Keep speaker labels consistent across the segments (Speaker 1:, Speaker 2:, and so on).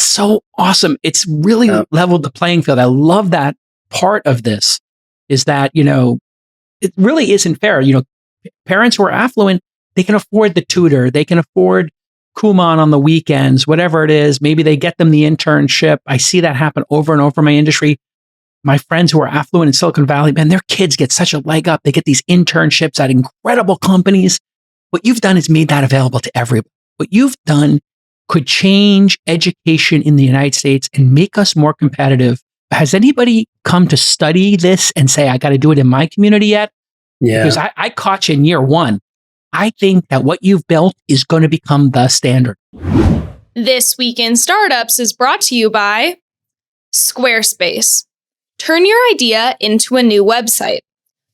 Speaker 1: That's so awesome. It's really leveled the playing field. I love that part of this is that, it really isn't fair. Parents who are affluent, they can afford the tutor. They can afford Kumon on the weekends, whatever it is. Maybe they get them the internship. I see that happen over and over in my industry. My friends who are affluent in Silicon Valley, man, their kids get such a leg up. They get these internships at incredible companies. What you've done is made that available to everyone. What you've done could change education in the United States and make us more competitive. Has anybody come to study this and say, I got to do it in my community yet?
Speaker 2: Yeah.
Speaker 1: Because I caught you in year one. I think that what you've built is going to become the standard.
Speaker 3: This Week in Startups is brought to you by Squarespace. Turn your idea into a new website.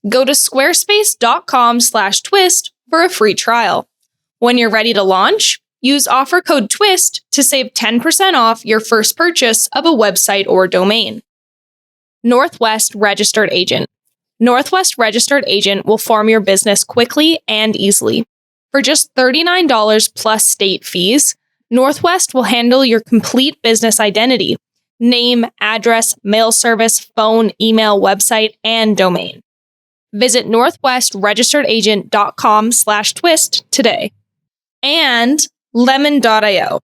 Speaker 3: Go to squarespace.com/twist for a free trial. When you're ready to launch, use offer code TWIST to save 10% off your first purchase of a website or domain. Northwest Registered Agent. Northwest Registered Agent will form your business quickly and easily. For just $39 plus state fees, Northwest will handle your complete business identity: name, address, mail service, phone, email, website, and domain. Visit northwestregisteredagent.com/twist today. And lemon.io.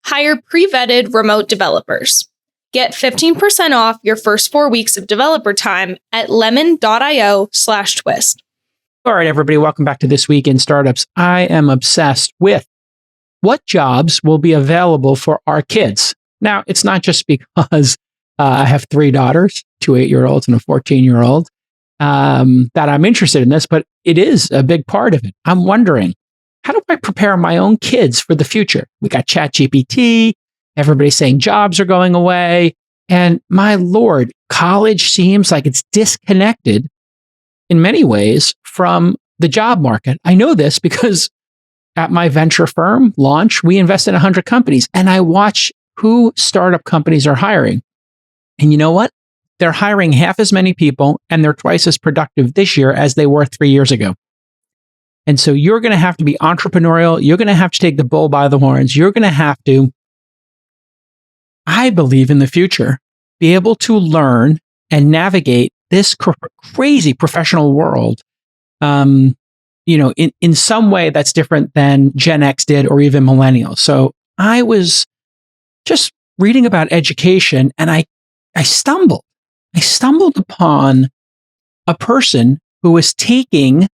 Speaker 3: Hire pre-vetted remote developers. Get 15% off your first 4 weeks of developer time at lemon.io/twist.
Speaker 1: All right, everybody, welcome back to This Week in Startups. I am obsessed with what jobs will be available for our kids. Now, it's not just because I have 3 daughters, 2 8-year-olds and a 14-year-old, that I'm interested in this, but it is a big part of it. I'm wondering, how do I prepare my own kids for the future? We got ChatGPT. Everybody's saying jobs are going away. And my Lord, college seems like it's disconnected in many ways from the job market. I know this because at my venture firm launch, we invest in 100 companies and I watch who startup companies are hiring. And you know what? They're hiring half as many people and they're twice as productive this year as they were 3 years ago. And so you're going to have to be entrepreneurial. You're going to have to take the bull by the horns. You're going to have to, I believe in the future, be able to learn and navigate this crazy professional world, in some way that's different than Gen X did or even millennials. So I was just reading about education and I stumbled upon a person who was taking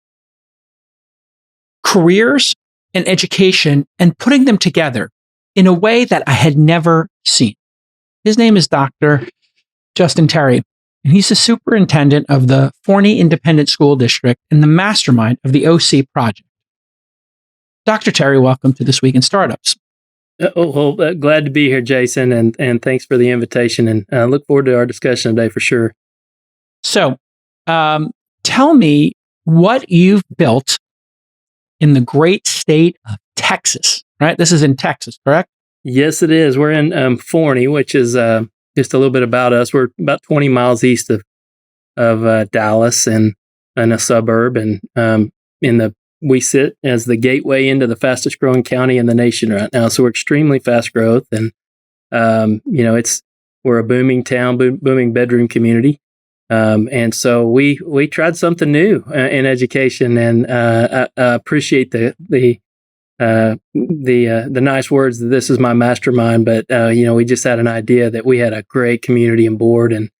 Speaker 1: careers and education and putting them together in a way that I had never seen. His name is Dr. Justin Terry, and he's the superintendent of the Forney Independent School District and the mastermind of the OC project. Dr. Terry, welcome to This Week in Startups.
Speaker 2: Glad to be here, Jason, and thanks for the invitation, and look forward to our discussion today for sure.
Speaker 1: So, tell me what you've built in the great state of Texas, right? This is in Texas, correct?
Speaker 2: Yes, it is. We're in Forney, which is just a little bit about us. We're about 20 miles east of Dallas and in a suburb, and we sit as the gateway into the fastest growing county in the nation right now. So we're extremely fast growth, and we're a booming town, booming bedroom community. And so we tried something new in education, and I appreciate the nice words that this is my mastermind, but we just had an idea that we had a great community on board, and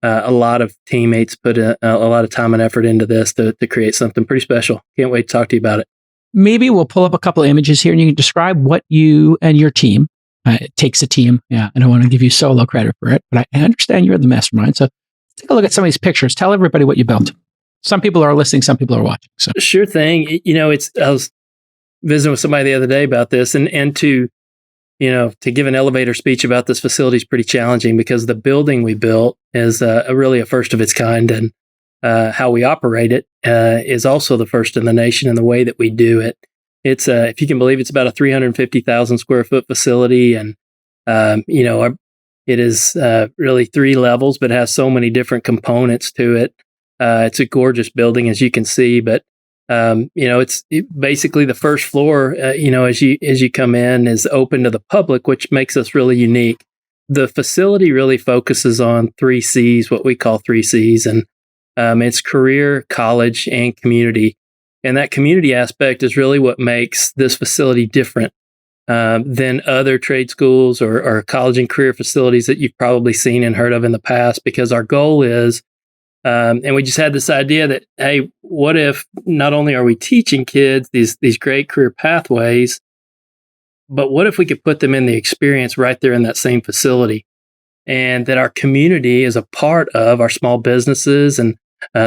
Speaker 2: a lot of teammates put a lot of time and effort into this to create something pretty special. Can't wait to talk to you about it.
Speaker 1: Maybe we'll pull up a couple of images here and you can describe what you and your team, it takes a team. Yeah. I don't want to give you solo credit for it, but I understand you're the mastermind. So take a look at some of these pictures. Tell everybody what you built. Some people are listening, some people are watching. So
Speaker 2: sure thing. I was visiting with somebody the other day about this, and to give an elevator speech about this facility is pretty challenging because the building we built is really a first of its kind, and how we operate it is also the first in the nation in the way that we do it. It's if you can believe, it's about a 350,000 square foot facility, and it is really 3 levels, but has so many different components to it. It's a gorgeous building, as you can see, but Basically the first floor, as you come in, is open to the public, which makes us really unique. The facility really focuses on 3 C's, what we call 3 C's, and it's career, college, and community. And that community aspect is really what makes this facility different than other trade schools or college and career facilities that you've probably seen and heard of in the past, because our goal is, and we just had this idea that, hey, what if not only are we teaching kids these great career pathways, but what if we could put them in the experience right there in that same facility, and that our community is a part of our small businesses and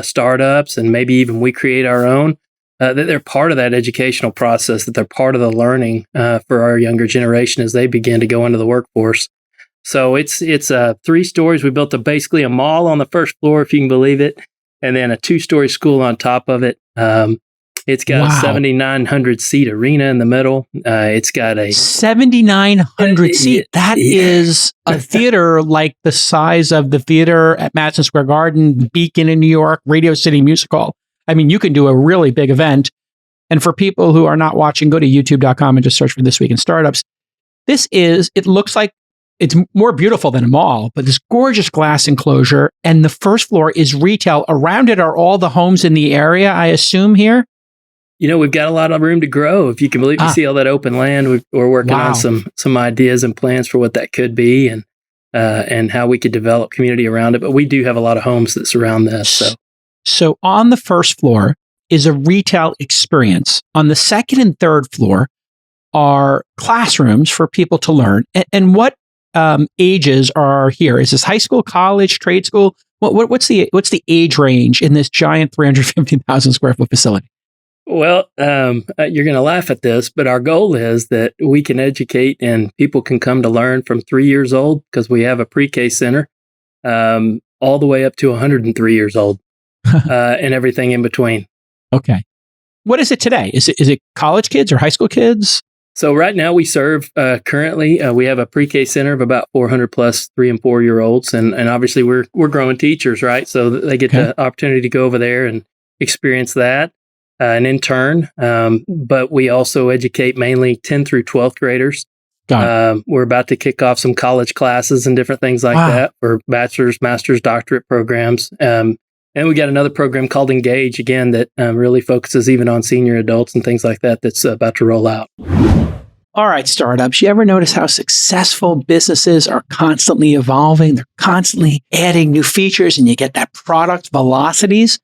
Speaker 2: startups, and maybe even we create our own, that they're part of that educational process, that they're part of the learning for our younger generation as they begin to go into the workforce. So it's 3 stories. We built basically a mall on the first floor, if you can believe it, and then a 2-story school on top of it. It's got a 7,900 seat arena in the middle. It's got a
Speaker 1: 7,900 seat. That is a theater like the size of the theater at Madison Square Garden, Beacon in New York, Radio City Music Hall. I mean, you can do a really big event. And for people who are not watching, go to youtube.com and just search for This Week in Startups. It looks like it's more beautiful than a mall, but this gorgeous glass enclosure. And the first floor is retail. Around it are all the homes in the area, I assume, here.
Speaker 2: We've got a lot of room to grow. If you can believe, you see all that open land. We're working on some ideas and plans for what that could be, and how we could develop community around it. But we do have a lot of homes that surround this.
Speaker 1: So on the first floor is a retail experience. On the second and third floor are classrooms for people to learn. And what ages are here? Is this high school, college, trade school? What's the age range in this giant 350,000 square foot facility?
Speaker 2: Well, you're going to laugh at this, but our goal is that we can educate and people can come to learn from 3 years old, because we have a pre-K center, all the way up to 103 years old, and everything in between.
Speaker 1: Okay. What is it today? Is it college kids or high school kids?
Speaker 2: So right now we serve, currently, we have a pre-K center of about 400 plus 3 and 4 year olds. And obviously we're growing teachers, right? So they get the opportunity to go over there and experience that. And intern, but we also educate mainly 10 through 12th graders. We're about to kick off some college classes and different things like that for bachelor's, master's, doctorate programs. And we got another program called Engage, again, that really focuses even on senior adults and things like that that's about to roll out.
Speaker 1: All right, startups, you ever notice how successful businesses are constantly evolving? They're constantly adding new features, and you get that product velocities.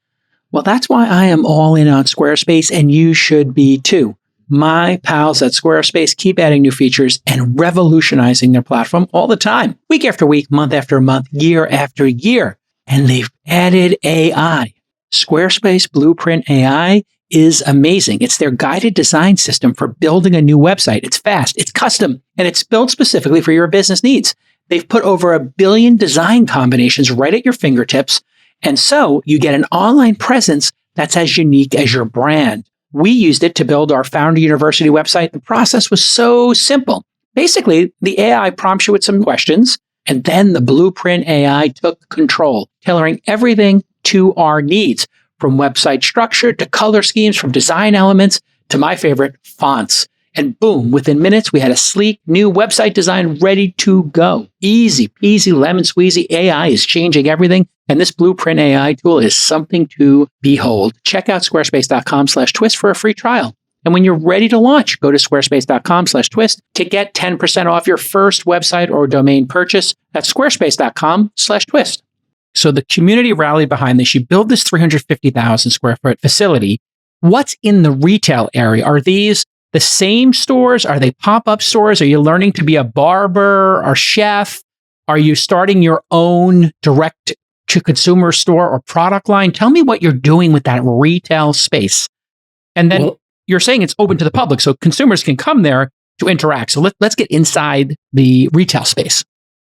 Speaker 1: Well, that's why I am all in on Squarespace, and you should be too. My pals at Squarespace keep adding new features and revolutionizing their platform all the time, week after week, month after month, year after year. And they've added AI. Squarespace Blueprint AI is amazing. It's their guided design system for building a new website. It's fast, it's custom, and it's built specifically for your business needs. They've put over 1 billion design combinations right at your fingertips. And so you get an online presence that's as unique as your brand. We used it to build our Founder University website. The process was so simple. Basically, the AI prompts you with some questions, and then the Blueprint AI took control, tailoring everything to our needs, from website structure to color schemes, from design elements to my favorite, fonts. And boom, within minutes, we had a sleek new website design ready to go. Easy peasy, lemon squeezy. AI is changing everything. And this Blueprint AI tool is something to behold. Check out squarespace.com/twist for a free trial. And when you're ready to launch, go to squarespace.com/twist to get 10% off your first website or domain purchase. That's squarespace.com/twist. So the community rallied behind this. You build this 350,000 square foot facility. What's in the retail area? Are these the same stores? Are they pop-up stores? Are you learning to be a barber or chef? Are you starting your own direct-to-consumer store or product line? Tell me what you're doing with that retail space. And then you're saying it's open to the public, so consumers can come there to interact. So let's get inside the retail space.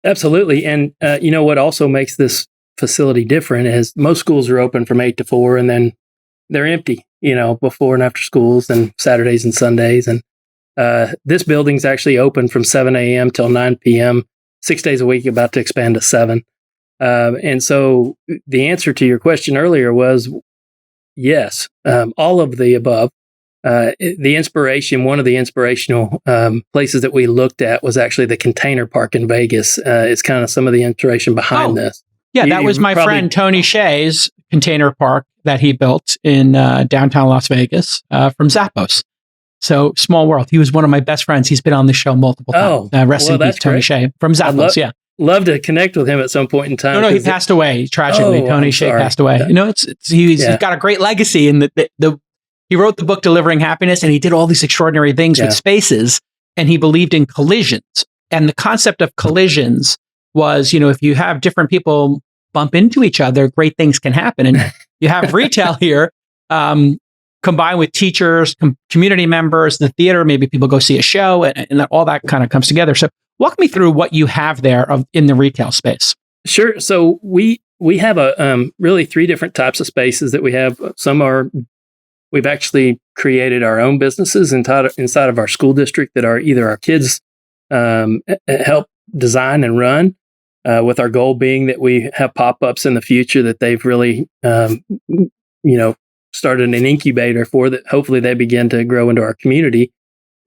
Speaker 2: Absolutely. And what also makes this facility different is most schools are open from 8 to 4, and then they're empty, before and after schools and Saturdays and Sundays. And this building's actually open from 7 a.m. till 9 p.m., 6 days a week, about to expand to 7. And so the answer to your question earlier was, yes, all of the above. One of the inspirational places that we looked at was actually the Container Park in Vegas. It's kind of some of the inspiration behind this.
Speaker 1: Yeah, that was my friend Tony Shea's Container Park that he built in downtown Las Vegas from Zappos. So small world. He was one of my best friends. He's been on the show multiple times. Rest in peace, Tony Shea from Zappos.
Speaker 2: Love to connect with him at some point in time.
Speaker 1: No, he passed away tragically. Tony Shea passed away. He's got a great legacy in he wrote the book Delivering Happiness, and he did all these extraordinary things with spaces, and he believed in collisions. And the concept of collisions was, if you have different people bump into each other, great things can happen. And you have retail here, combined with teachers, community members, the theater, maybe people go see a show, and all that kind of comes together. So walk me through what you have there in the retail space.
Speaker 2: Sure. So we have really three different types of spaces that we have. We've actually created our own businesses inside of our school district that are either our kids help design and run, with our goal being that we have pop-ups in the future that they've really, started an incubator for, that hopefully they begin to grow into our community.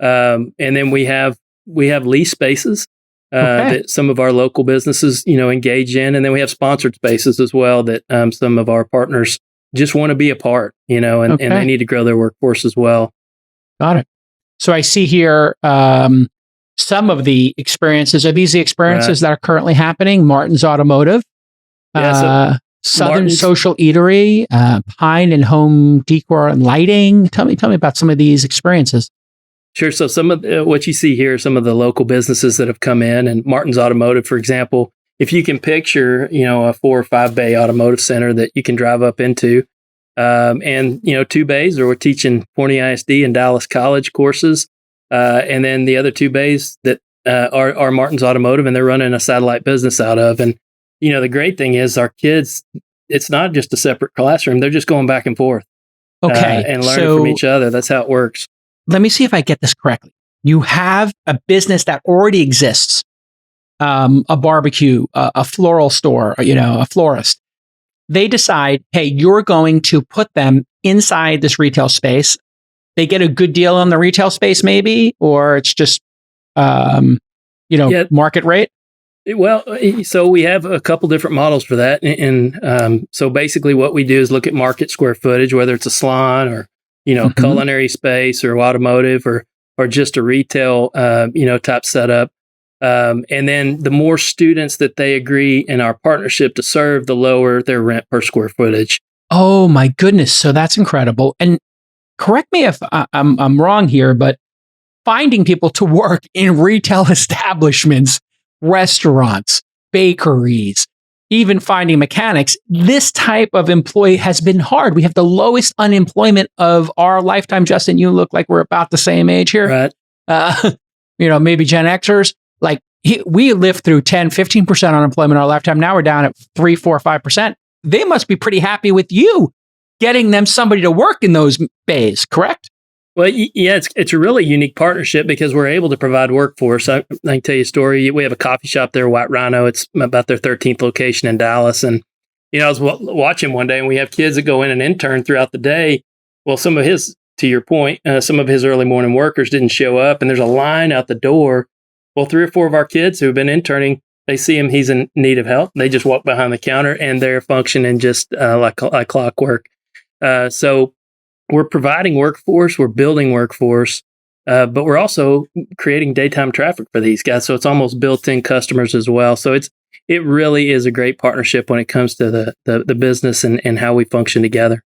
Speaker 2: And then we have lease spaces that some of our local businesses, engage in. And then we have sponsored spaces as well that some of our partners just want to be a part, and they need to grow their workforce as well.
Speaker 1: Got it. So I see here some of the experiences. Are these the experiences that are currently happening? Martin's Automotive, Southern
Speaker 2: Martin's
Speaker 1: Social Eatery, Pine and Home Decor and Lighting. Tell me about some of these experiences.
Speaker 2: Sure. So some of what you see here, some of the local businesses that have come in, and Martin's Automotive, for example. If you can picture, a 4 or 5 bay automotive center that you can drive up into, and 2 bays, or we're teaching Forney ISD and Dallas College courses, and then the other 2 bays that are Martin's Automotive, and they're running a satellite business out of. And the great thing is our kids, it's not just a separate classroom; they're just going back and forth, and learning from each other. That's how it works.
Speaker 1: Let me see if I get this correctly. You have a business that already exists. A barbecue, a floral store, a florist. They decide, hey, you're going to put them inside this retail space. They get a good deal on the retail space, maybe, or it's just, market rate.
Speaker 2: Well, so we have a couple different models for that. And so basically what we do is look at market square footage, whether it's a salon or, culinary space or automotive or just a retail, type setup. And then the more students that they agree in our partnership to serve, the lower their rent per square footage.
Speaker 1: Oh my goodness. So that's incredible. And correct me if I'm wrong here, but finding people to work in retail establishments, restaurants, bakeries, even finding mechanics, this type of employee has been hard. We have the lowest unemployment of our lifetime. Justin, you look like we're about the same age here.
Speaker 2: Right.
Speaker 1: Maybe Gen Xers. We lived through 10, 15% unemployment in our lifetime. Now we're down at 3, 4, 5%. They must be pretty happy with you getting them somebody to work in those bays, correct?
Speaker 2: Well, yeah, it's a really unique partnership because we're able to provide workforce. I can tell you a story. We have a coffee shop there, White Rhino. It's about their 13th location in Dallas. And, I was watching one day, and we have kids that go in and intern throughout the day. Well, to your point, some of his early morning workers didn't show up, and there's a line out the door. Well, 3 or 4 of our kids who have been interning, they see him, he's in need of help. They just walk behind the counter and they're functioning just like clockwork. So we're providing workforce, we're building workforce, but we're also creating daytime traffic for these guys. So it's almost built-in customers as well. So it really is a great partnership when it comes to the business and how we function together.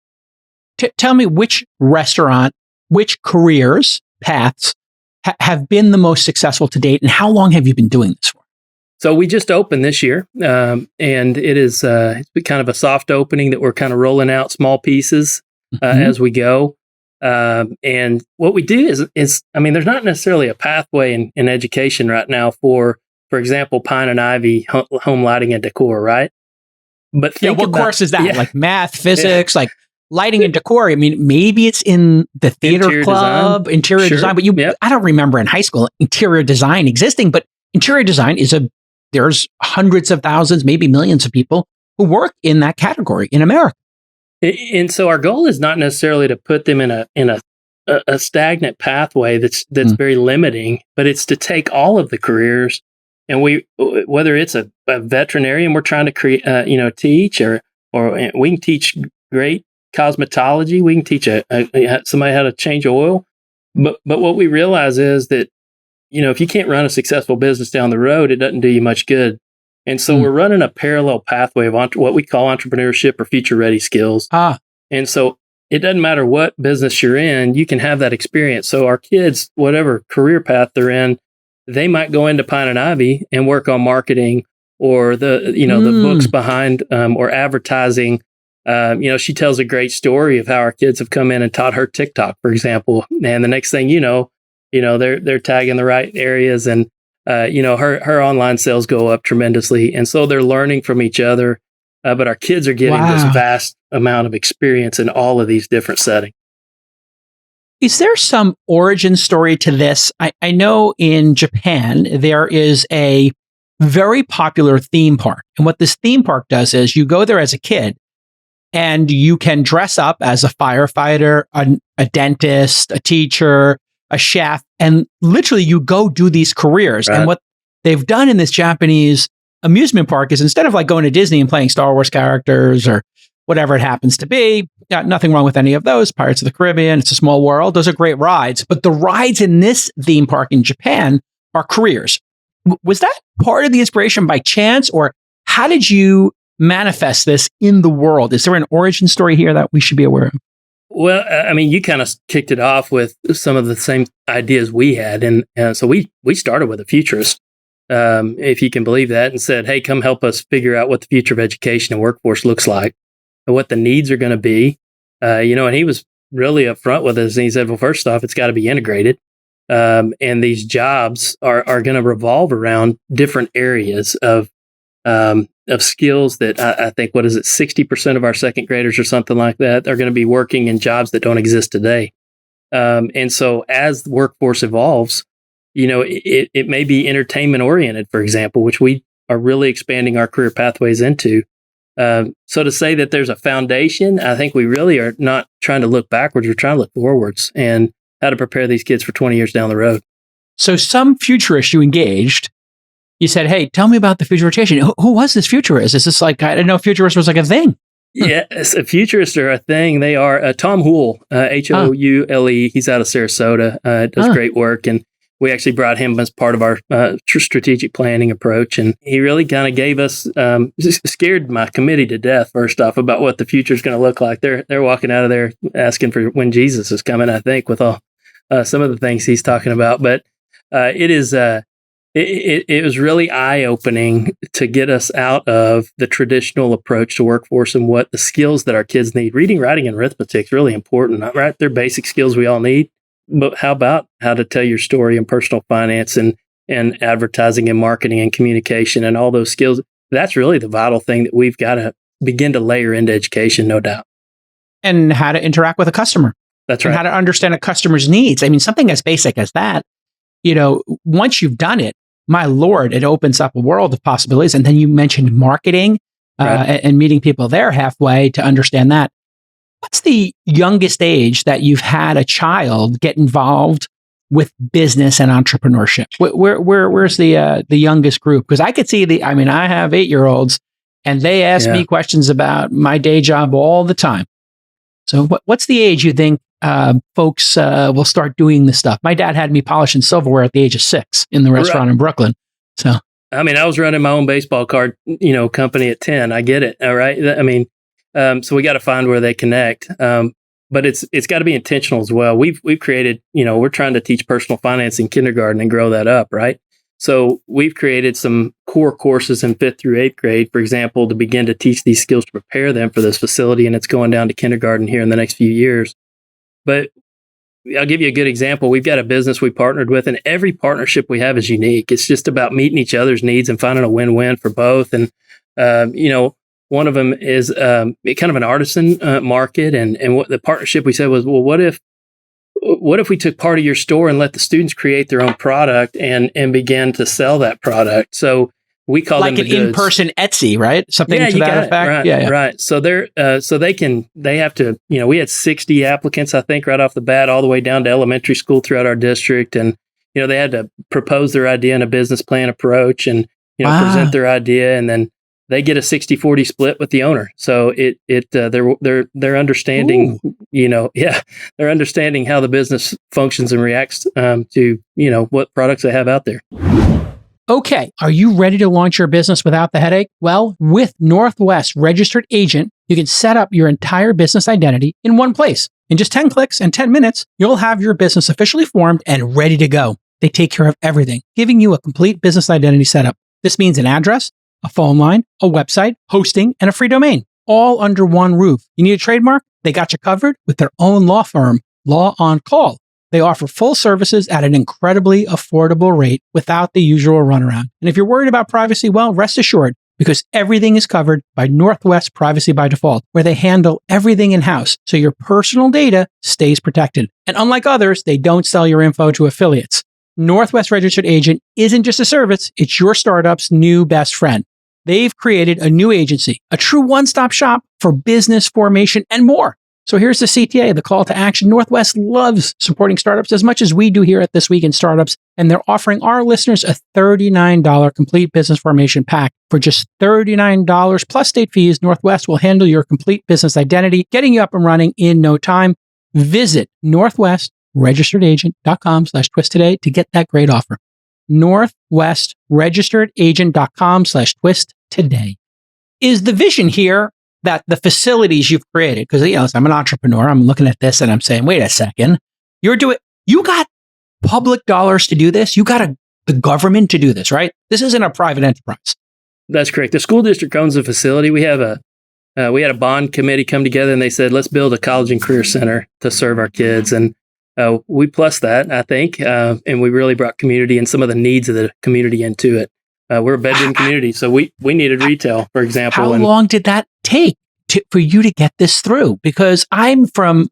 Speaker 1: Tell me which restaurant, which careers, paths, have been the most successful to date, and how long have you been doing this for?
Speaker 2: So we just opened this year, and it is it's been kind of a soft opening that we're kind of rolling out small pieces as we go. And what we do is there's not necessarily a pathway in education right now for example, Pine and Ivy home lighting and decor, right? But
Speaker 1: what course is that? Yeah. Like math, physics, like lighting and decor. I mean, maybe it's in the theater club, interior design, but I don't remember in high school interior design existing, but interior design there's hundreds of thousands, maybe millions of people who work in that category in America.
Speaker 2: And so our goal is not necessarily to put them in a stagnant pathway that's very limiting, but it's to take all of the careers, and whether it's a veterinarian we're trying to create, teach, or we can teach great cosmetology, we can teach somebody how to change oil, but what we realize is that if you can't run a successful business down the road, it doesn't do you much good. And so we're running a parallel pathway of what we call entrepreneurship or future ready skills. And so it doesn't matter what business you're in, you can have that experience. So our kids, whatever career path they're in, they might go into Pine and Ivy and work on marketing or the books behind or advertising. She tells a great story of how our kids have come in and taught her TikTok, for example. And the next thing they're tagging the right areas, and her online sales go up tremendously. And so they're learning from each other. But our kids are getting this vast amount of experience in all of these different settings.
Speaker 1: Is there some origin story to this? I know in Japan, there is a very popular theme park. And what this theme park does is you go there as a kid and you can dress up as a firefighter, a dentist, a teacher, a chef, and literally you go do these careers. Right. And what they've done in this Japanese amusement park is, instead of like going to Disney and playing Star Wars characters or whatever it happens to be, nothing wrong with any of those. Pirates of the Caribbean, It's a Small World, those are great rides. But the rides in this theme park in Japan are careers. Was that part of the inspiration by chance, or how did you manifest this in the world? Is there an origin story here that we should be aware of?
Speaker 2: Well, I mean, you kind of kicked it off with some of the same ideas we had. And so we started with a futurist, if you can believe that, and said, hey, come help us figure out what the future of education and workforce looks like and what the needs are going to be. And he was really upfront with us. And he said, well, first off, it's got to be integrated. And these jobs are going to revolve around different areas of skills that I think, 60% of our second graders or something like that are going to be working in jobs that don't exist today. And so as the workforce evolves, it may be entertainment oriented, for example, which we are really expanding our career pathways into. So to say that there's a foundation, I think we really are not trying to look backwards. We're trying to look forwards and how to prepare these kids for 20 years down the road.
Speaker 1: So some futurist you engaged, you said, hey, tell me about the futurization. Who was this futurist? Is this like, I didn't know futurist was like a thing.
Speaker 2: Yes, a futurist are a thing. They are Tom Houle, Houle. He's out of Sarasota, does great work. And we actually brought him as part of our strategic planning approach. And he really kind of gave us, scared my committee to death, first off, about what the future is going to look like. They're walking out of there asking for when Jesus is coming, I think, with all some of the things he's talking about. But it is... It was really eye-opening to get us out of the traditional approach to workforce and what the skills that our kids need. Reading, writing, and arithmetic is really important, right? They're basic skills we all need. But how about how to tell your story in personal finance and advertising and marketing and communication and all those skills? That's really the vital thing that we've got to begin to layer into education, no doubt.
Speaker 1: And how to interact with a customer.
Speaker 2: That's right.
Speaker 1: And how to understand a customer's needs. I mean, something as basic as that, once you've done it, my Lord, it opens up a world of possibilities. And then you mentioned marketing and meeting people there halfway to understand that. What's the youngest age that you've had a child get involved with business and entrepreneurship? Where's the youngest group? Because I could see I have 8-year-olds and they ask me questions about my day job all the time. So what's the age you think folks will start doing this stuff? My dad had me polishing silverware at the age of 6 in the restaurant in Brooklyn. So,
Speaker 2: I mean, I was running my own baseball card, company at 10. I get it. All right. I mean, so we got to find where they connect. But it's got to be intentional as well. We've created, we're trying to teach personal finance in kindergarten and grow that up. Right. So we've created some core courses in 5th through 8th grade, for example, to begin to teach these skills to prepare them for this facility. And it's going down to kindergarten here in the next few years. But I'll give you a good example. We've got a business we partnered with, and every partnership we have is unique. It's just about meeting each other's needs and finding a win-win for both. And, one of them is kind of an artisan market. And what the partnership we said was, well, what if we took part of your store and let the students create their own product and began to sell that product? So we call
Speaker 1: like
Speaker 2: them
Speaker 1: an
Speaker 2: the goods.
Speaker 1: in-person Etsy, right? Something to that effect.
Speaker 2: Right, right. So they have to, we had 60 applicants, I think, right off the bat, all the way down to elementary school throughout our district. And, they had to propose their idea in a business plan approach and, present their idea. And then they get a 60-40 split with the owner. So they're understanding, they're understanding how the business functions and reacts to, what products they have out there.
Speaker 1: Okay, are you ready to launch your business without the headache? Well, with Northwest Registered Agent, you can set up your entire business identity in one place. In just 10 clicks and 10 minutes, you'll have your business officially formed and ready to go. They take care of everything, giving you a complete business identity setup. This means an address, a phone line, a website, hosting, and a free domain, all under one roof. You need a trademark? They got you covered with their own law firm, Law on Call. They offer full services at an incredibly affordable rate without the usual runaround. And if you're worried about privacy, well, rest assured, because everything is covered by Northwest Privacy by Default, where they handle everything in-house, so your personal data stays protected. And unlike others, they don't sell your info to affiliates. Northwest Registered Agent isn't just a service, it's your startup's new best friend. They've created a new agency, a true one-stop shop for business formation and more. So here's the CTA, the call to action. Northwest loves supporting startups as much as we do here at This Week in Startups, and they're offering our listeners a $39 complete business formation pack. For just $39 plus state fees, Northwest will handle your complete business identity, getting you up and running in no time. Visit northwestregisteredagent.com/twist today to get that great offer. northwestregisteredagent.com/twist today. Is the vision here that the facilities you've created, because I'm an entrepreneur, I'm looking at this and I'm saying, wait a second, you got public dollars to do this? You got the government to do this, right? This isn't a private enterprise.
Speaker 2: That's correct. The school district owns the facility. We had a bond committee come together and they said, let's build a college and career center to serve our kids. And we plus that, I think, and we really brought community and some of the needs of the community into it. We're a bedroom community, so we needed retail, for example.
Speaker 1: How long did that take for you to get this through? Because I'm from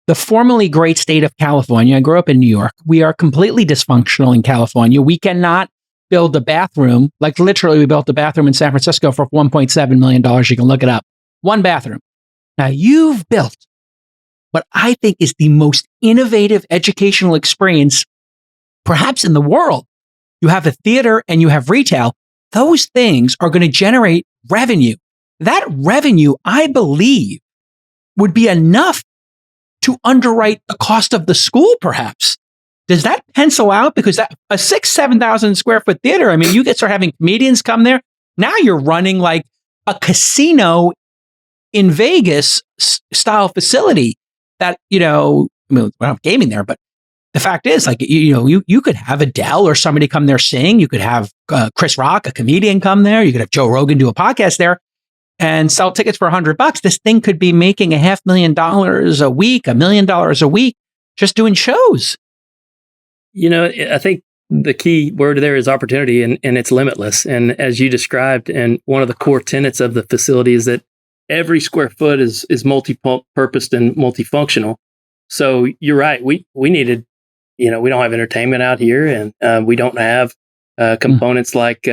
Speaker 1: the formerly great state of California. I grew up in New York. We are completely dysfunctional in California. We cannot build a bathroom. Like literally, we built a bathroom in San Francisco for $1.7 million. You can look it up. One bathroom. Now you've built what I think is the most innovative educational experience, perhaps in the world. You have a theater and you have retail. Those things are going to generate revenue. That revenue, I believe, would be enough to underwrite the cost of the school, perhaps. Does that pencil out? Because that a 7,000 square foot theater, I mean, you start having comedians come there. Now you're running like a casino in Vegas style facility that, we're not gaming there, but the fact is, like, you could have Adele or somebody come there sing. You could have Chris Rock, a comedian, come there. You could have Joe Rogan do a podcast there and sell tickets for $100. This thing could be making $500,000 a week, $1 million a week, just doing shows.
Speaker 2: I think the key word there is opportunity, and it's limitless. And as you described, and one of the core tenets of the facility is that every square foot is multi-purposed and multifunctional. So you're right. We needed, we don't have entertainment out here, and we don't have components like,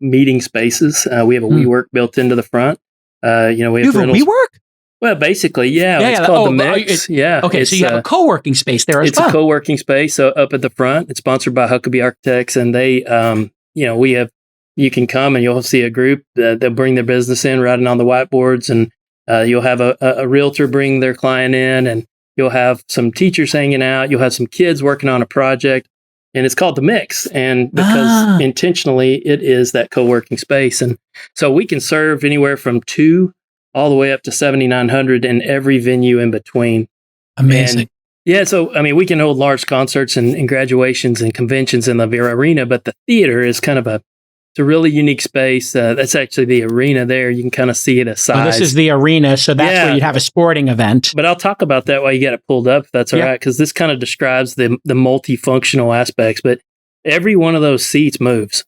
Speaker 2: meeting spaces. We have a WeWork built into the front. We have
Speaker 1: you have a WeWork?
Speaker 2: Well, basically, yeah. It's called the Mix.
Speaker 1: Okay, so you have a co-working space there as well.
Speaker 2: It's a co-working space up at the front. It's sponsored by Huckabee Architects, and they, you can come and you'll see a group they'll bring their business in, writing on the whiteboards, and you'll have a realtor bring their client in, and you'll have some teachers hanging out. You'll have some kids working on a project, and it's called the Mix. And because intentionally it is that co-working space. And so we can serve anywhere from 2 all the way up to 7,900 in every venue in between.
Speaker 1: Amazing.
Speaker 2: And so, we can hold large concerts and graduations and conventions in the Vera Arena, but the theater is kind of it's a really unique space. That's actually the arena there. You can kind of see it aside.
Speaker 1: Oh, this is the arena, so that's where you'd have a sporting event.
Speaker 2: But I'll talk about that while you got it pulled up, if that's all right, because this kind of describes the multifunctional aspects. But every one of those seats moves.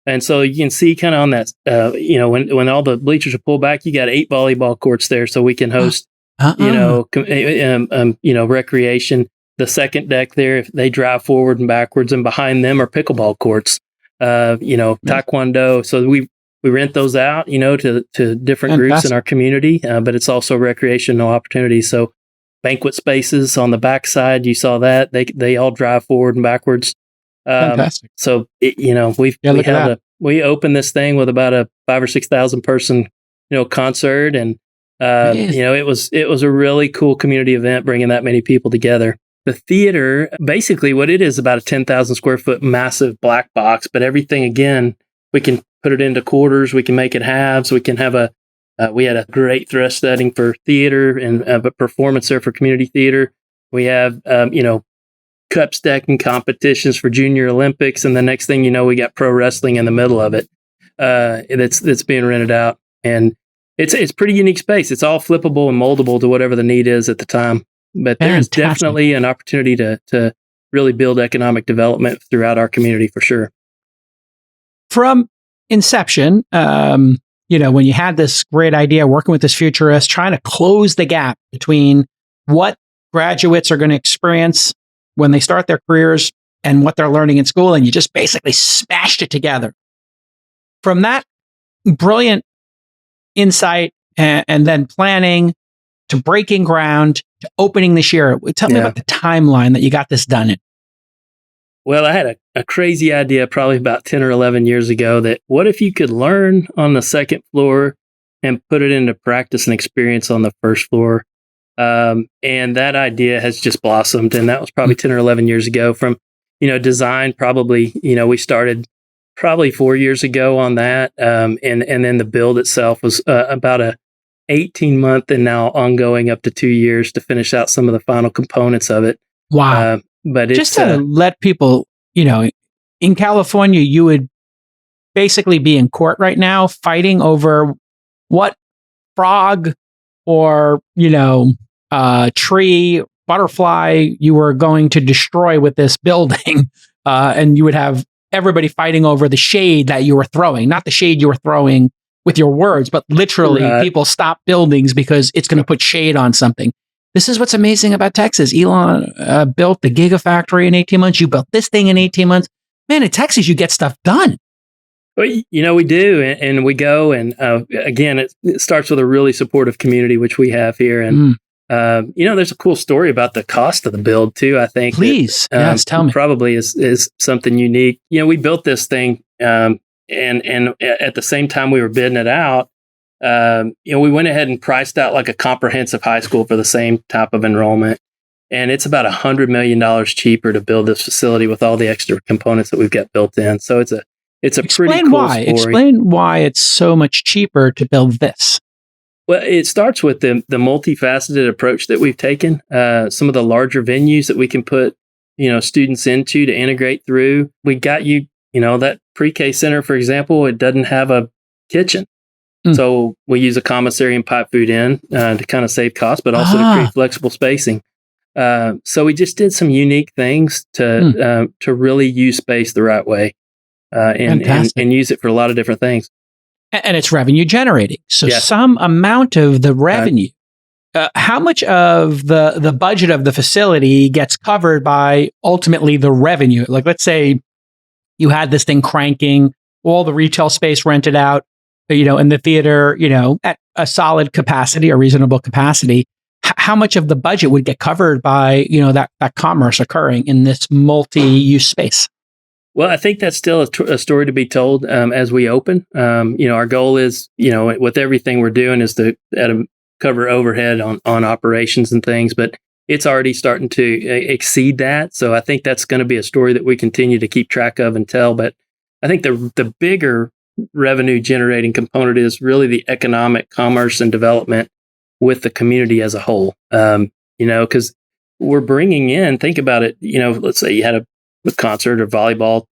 Speaker 2: And so you can see kind of on that, when all the bleachers are pulled back, you got 8 volleyball courts there, so we can host, recreation. The second deck there, if they drive forward and backwards, and behind them are pickleball courts. taekwondo. So we rent those out, to different groups in our community, but it's also recreational opportunities. So banquet spaces on the backside, you saw that they all drive forward and backwards.
Speaker 1: Fantastic.
Speaker 2: So we opened this thing with about a 5,000 or 6,000 person, concert, and it was a really cool community event, bringing that many people together. The theater, basically, what it is about a 10,000 square foot massive black box, but everything again, we can put it into quarters, we can make it halves, we can have we had a great thrust setting for theater and a performance there for community theater. We have, cup stacking competitions for Junior Olympics. And the next thing you know, we got pro wrestling in the middle of it. That's being rented out. And it's pretty unique space. It's all flippable and moldable to whatever the need is at the time. But there's definitely an opportunity to really build economic development throughout our community for sure.
Speaker 1: From inception, when you had this great idea, working with this futurist, trying to close the gap between what graduates are going to experience when they start their careers and what they're learning in school, and you just basically smashed it together. From that brilliant insight and then planning to breaking ground to opening this year, tell me about the timeline that you got this done in.
Speaker 2: Well, I had a crazy idea probably about 10 or 11 years ago that what if you could learn on the second floor and put it into practice and experience on the first floor? And that idea has just blossomed. And that was probably 10 or 11 years ago. From, design, probably, we started probably 4 years ago on that. And then the build itself was about a 18-month and now ongoing up to 2 years to finish out some of the final components of it.
Speaker 1: Wow.
Speaker 2: But
Speaker 1: just to let people, in California, you would basically be in court right now fighting over what frog or, tree, butterfly you were going to destroy with this building. And you would have everybody fighting over the shade that you were throwing, not the shade you were throwing with your words, but literally people stop buildings because it's going to put shade on something. This is what's amazing about Texas. Elon built the Gigafactory in 18 months. You built this thing in 18 months. Man, in Texas, you get stuff done.
Speaker 2: Well, we do, and we go. And again, it starts with a really supportive community, which we have here. And, there's a cool story about the cost of the build, too, I think.
Speaker 1: Please, yes, tell me.
Speaker 2: Probably is something unique. We built this thing, and at the same time we were bidding it out, we went ahead and priced out like a comprehensive high school for the same type of enrollment. And it's about $100 million cheaper to build this facility with all the extra components that we've got built in. So it's a pretty cool story.
Speaker 1: Explain why it's so much cheaper to build this.
Speaker 2: Well, it starts with the multifaceted approach that we've taken. Some of the larger venues that we can put, students into to integrate through. We got that pre-K center, for example, it doesn't have a kitchen. So we use a commissary and pipe food in to kind of save costs, but also to create flexible spacing. So we just did some unique things to really use space the right way and use it for a lot of different things.
Speaker 1: And it's revenue generating. So some amount of the revenue, how much of the budget of the facility gets covered by ultimately the revenue? Like, let's say you had this thing cranking, all the retail space rented out, in the theater, at a solid capacity, a reasonable capacity. How much of the budget would get covered by, that commerce occurring in this multi-use space?
Speaker 2: Well, I think that's still a story to be told as we open. Our goal is, with everything we're doing is to cover overhead on operations and things, but it's already starting to exceed that. So I think that's going to be a story that we continue to keep track of and tell. But I think the bigger revenue generating component is really the economic commerce and development with the community as a whole. Because we're bringing in, think about it, let's say you had a concert or volleyball,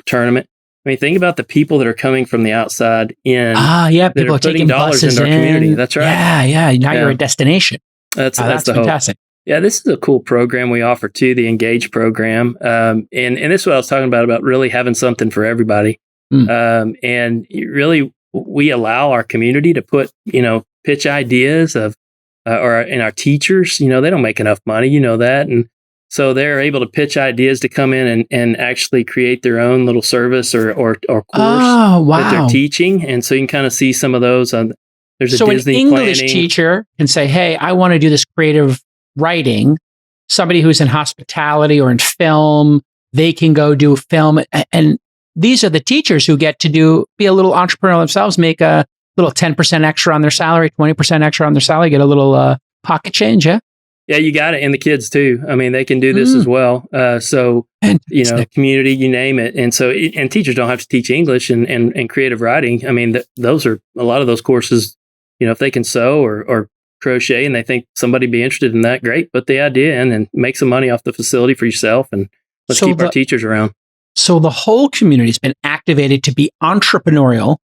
Speaker 2: tournament. I mean, think about the people that are coming from the outside in.
Speaker 1: People are
Speaker 2: putting
Speaker 1: taking
Speaker 2: dollars
Speaker 1: buses
Speaker 2: into our community. That's right.
Speaker 1: Yeah. Now you're a destination.
Speaker 2: That's
Speaker 1: fantastic.
Speaker 2: Yeah, this is a cool program we offer too, the Engage program. And this is what I was talking about really having something for everybody. And really, we allow our community to put, pitch ideas of, and our teachers, they don't make enough money, that. And So they're able to pitch ideas to come in and actually create their own little service or course that they're teaching. And so you can kind of see some of those. There's a Disney
Speaker 1: an English teacher can say, hey, I want to do this creative writing. Somebody who's in hospitality or in film, they can go do film. And these are the teachers who get to be a little entrepreneur themselves, make a little 10% extra on their salary, 20% extra on their salary, get a little pocket change, yeah?
Speaker 2: Yeah, you got it. And the kids too. I mean, they can do this as well. So, community, you name it. And so, and teachers don't have to teach English and creative writing. I mean, those are a lot of those courses, if they can sew or crochet and they think somebody be interested in that, great. Put the idea in and make some money off the facility for yourself. And let's keep our teachers around.
Speaker 1: So the whole community has been activated to be entrepreneurial,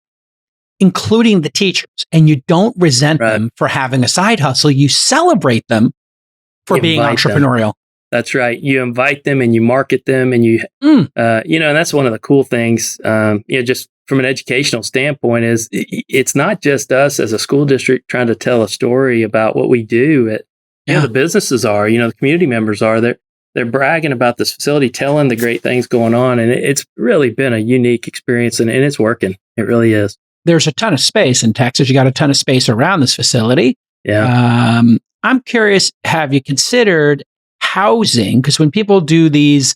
Speaker 1: including the teachers. And you don't resent them for having a side hustle. You celebrate them for being entrepreneurial.
Speaker 2: That's right. You invite them and you market them and and that's one of the cool things, just from an educational standpoint is it's not just us as a school district trying to tell a story about what we do. The businesses are, the community members are, they're bragging about this facility, telling the great things going on. And it's really been a unique experience and it's working. It really is. There's
Speaker 1: a ton of space in Texas. You got a ton of space around this facility.
Speaker 2: Yeah.
Speaker 1: I'm curious, have you considered housing? Because when people do these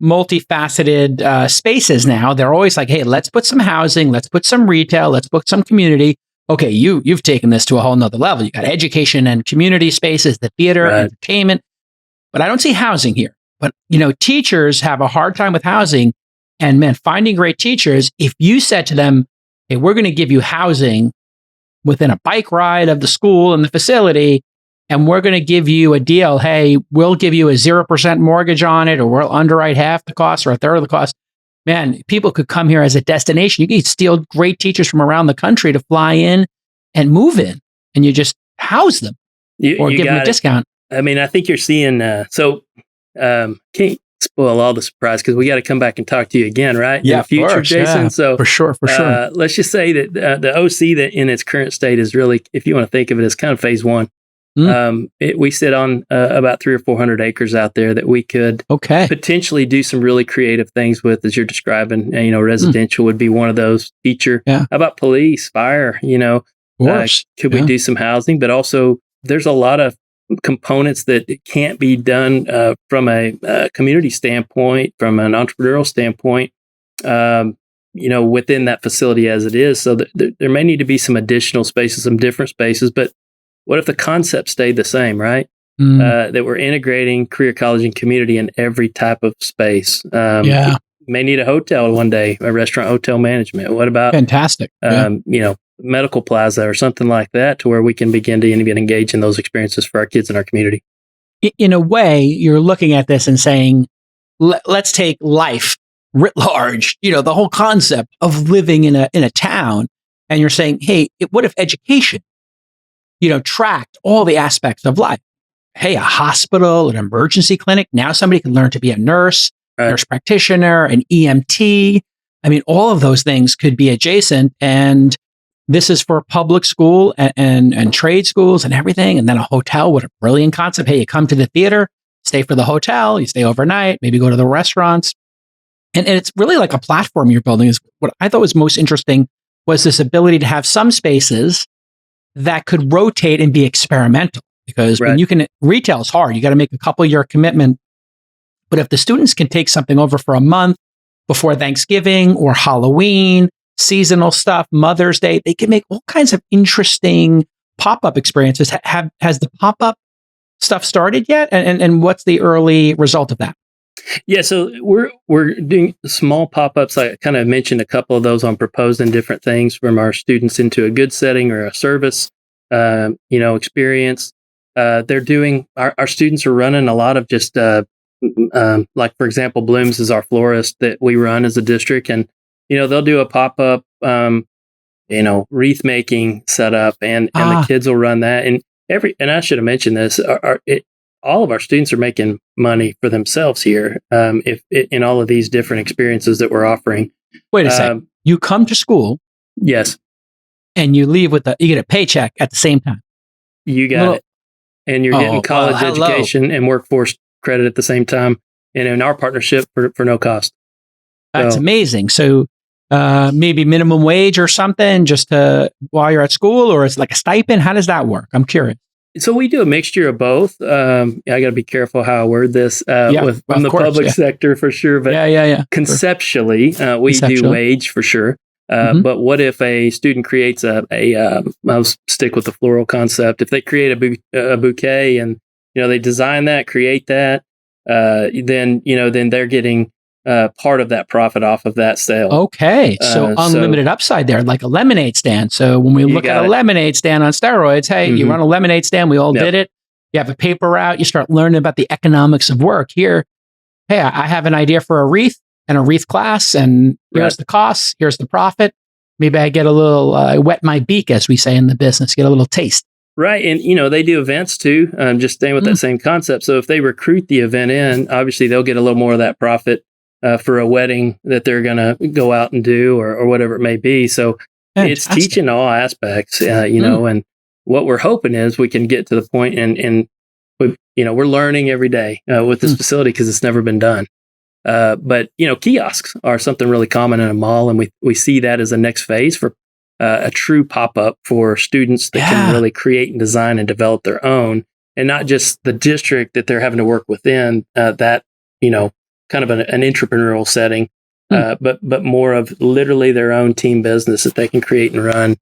Speaker 1: multifaceted spaces now, they're always like, hey, let's put some housing, let's put some retail, let's put some community. Okay, you've taken this to a whole nother level. You got education and community spaces, the theater, entertainment. But I don't see housing here. But, teachers have a hard time with housing. And man, finding great teachers, if you said to them, hey, we're going to give you housing within a bike ride of the school and the facility, and we're going to give you a deal. Hey, we'll give you a 0% mortgage on it, or we'll underwrite half the cost or a third of the cost. Man, people could come here as a destination. You can steal great teachers from around the country to fly in and move in, and you just house them or give them a discount.
Speaker 2: I mean, I think you're seeing, can't spoil all the surprise because we got to come back and talk to you again, right?
Speaker 1: Yeah,
Speaker 2: in the future, Jason.
Speaker 1: Yeah,
Speaker 2: so
Speaker 1: for sure.
Speaker 2: Let's just say that the OC that in its current state is really, if you want to think of it as kind of phase one. We sit on about 300 or 400 acres out there that we could potentially do some really creative things with, as you're describing. Residential would be one of those. Teacher, how about police, fire? Could we do some housing? But also, there's a lot of components that can't be done from a community standpoint, from an entrepreneurial standpoint. Within that facility as it is, so there may need to be some additional spaces, some different spaces, but. What if the concept stayed the same, right? That we're integrating career college and community in every type of space. You may need a hotel one day, a restaurant hotel management. What about
Speaker 1: fantastic?
Speaker 2: Medical plaza or something like that, to where we can begin to even engage in those experiences for our kids in our community.
Speaker 1: In a way, you're looking at this and saying, let's take life writ large. The whole concept of living in a town, and you're saying, hey, what if education? Tracked all the aspects of life. Hey, a hospital, an emergency clinic. Now somebody can learn to be a nurse, nurse practitioner, an EMT. I mean, all of those things could be adjacent. And this is for public school and trade schools and everything. And then a hotel, what a brilliant concept. Hey, you come to the theater, stay for the hotel, you stay overnight, maybe go to the restaurants. And it's really like a platform you're building. Is what I thought was most interesting was this ability to have some spaces that could rotate and be experimental, because when you can, retail is hard. You got to make a couple year commitment. But if the students can take something over for a month before Thanksgiving or Halloween, seasonal stuff, Mother's Day, they can make all kinds of interesting pop-up experiences. Has the pop-up stuff started yet? And what's the early result of that?
Speaker 2: Yeah, so we're doing small pop-ups. I kind of mentioned a couple of those on proposing different things from our students into a good setting or a service, experience. They're doing, our students are running a lot of just, like for example, Blooms is our florist that we run as a district, and they'll do a pop-up, wreath making setup, and the kids will run that. And I should have mentioned this. All of our students are making money for themselves here, in all of these different experiences that we're offering.
Speaker 1: Wait a second. You come to school.
Speaker 2: Yes.
Speaker 1: And you leave you get a paycheck at the same time.
Speaker 2: You got it. And you're getting college education and workforce credit at the same time, and in our partnership for no cost.
Speaker 1: That's amazing. So maybe minimum wage or something just while you're at school, or it's like a stipend? How does that work? I'm curious.
Speaker 2: So we do a mixture of both. I got to be careful how I word this from the public sector for sure. But conceptually, we do wage for sure. But what if a student creates I'll stick with the floral concept. If they create a bouquet and they design that, create that, then they're getting part of that profit off of that sale.
Speaker 1: Okay, so unlimited upside there, like a lemonade stand. So when we look at a lemonade stand on steroids, hey, you run a lemonade stand. We all did it. You have a paper route. You start learning about the economics of work. Here, hey, I have an idea for a wreath and a wreath class, and here's the costs. Here's the profit. Maybe I get a little wet my beak, as we say in the business, get a little taste.
Speaker 2: Right. And, they do events too, just staying with that same concept. So if they recruit the event in, obviously they'll get a little more of that profit for a wedding that they're going to go out and do or whatever it may be. So it's teaching all aspects, and what we're hoping is we can get to the point and we're learning every day with this facility because it's never been done. But kiosks are something really common in a mall, and we see that as a next phase for a true pop-up for students that can really create and design and develop their own, and not just the district that they're having to work within, that kind of an entrepreneurial setting, but more of literally their own team business that they can create and run.